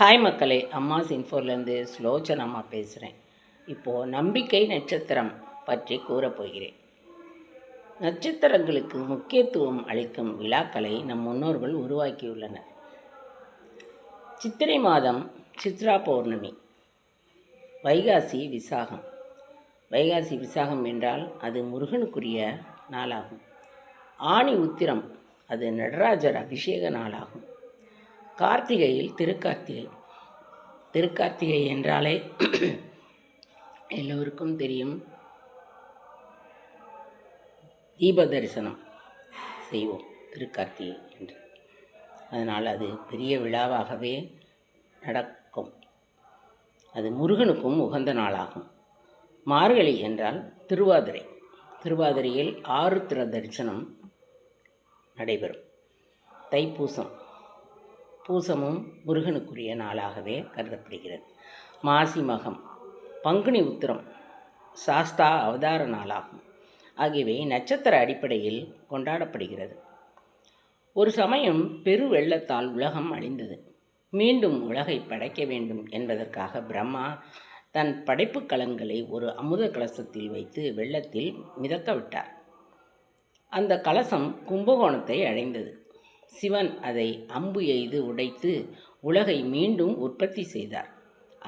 Hi மக்களே, அம்மாஸ் இன்ஃபோர்லேருந்து ஸ்லோச்சனம்மா பேசுகிறேன். இப்போது நம்பிக்கை நட்சத்திரம் பற்றி கூறப்போகிறேன். நட்சத்திரங்களுக்கு முக்கியத்துவம் அளிக்கும் விழாக்களை நம் முன்னோர்கள் உருவாக்கியுள்ளனர். சித்திரை மாதம் சித்ரா பௌர்ணமி, வைகாசி விசாகம். வைகாசி விசாகம் என்றால் அது முருகனுக்குரிய நாளாகும். ஆனி உத்திரம், அது நடராஜர் அபிஷேக நாளாகும். கார்த்திகையில் திருக்கார்த்திகை. திருக்கார்த்திகை என்றாலே எல்லோருக்கும் தெரியும், தீப தரிசனம் செய்வோம் திருக்கார்த்திகை என்று. அதனால் அது பெரிய விழாவாகவே நடக்கும். அது முருகனுக்கும் உகந்த நாளாகும். மார்கழி என்றால் திருவாதிரை. திருவாதிரையில் ஆருத்ர தரிசனம் நடைபெறும். தைப்பூசம், பூசமும் முருகனுக்குரிய நாளாகவே கருதப்படுகிறது. மாசி மகம், பங்குனி உத்திரம் சாஸ்தா அவதார நாளாகும். ஆகியவை நட்சத்திர அடிப்படையில் கொண்டாடப்படுகிறது. ஒரு சமயம் பெரு வெள்ளத்தால் உலகம் அழிந்தது. மீண்டும் உலகை படைக்க வேண்டும் என்பதற்காக பிரம்மா தன் படைப்பு கலன்களை ஒரு அமுத கலசத்தில் வைத்து வெள்ளத்தில் மிதக்க விட்டார். அந்த கலசம் கும்பகோணத்தை அடைந்தது. சிவன் அதை அம்பு எய்து உடைத்து உலகை மீண்டும் உற்பத்தி செய்தார்.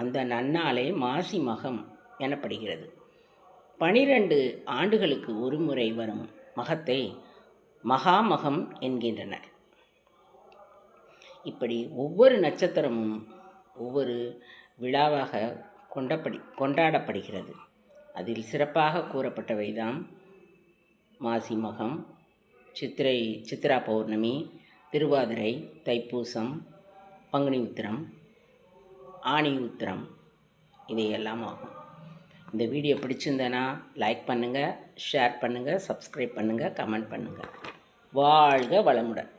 அந்த நன்னாளே மாசி மகம் எனப்படுகிறது. 12 ஆண்டுகளுக்கு ஒரு முறை வரும் மகத்தை மகாமகம் என்கின்றனர். இப்படி ஒவ்வொரு நட்சத்திரமும் ஒவ்வொரு விழாவாக கொண்டாடப்படுகிறது. அதில் சிறப்பாக கூறப்பட்டவைதான் மாசி மகம், சித்ரா பௌர்ணமி, திருவாதிரை, தைப்பூசம், பங்குனி உத்திரம், ஆனி உத்திரம், இவையெல்லாம் ஆகும். இந்த வீடியோ பிடிச்சிருந்தேன்னா லைக் பண்ணுங்கள், ஷேர் பண்ணுங்கள், சப்ஸ்கிரைப் பண்ணுங்கள், கமெண்ட் பண்ணுங்கள். வாழ்க வளமுடன்.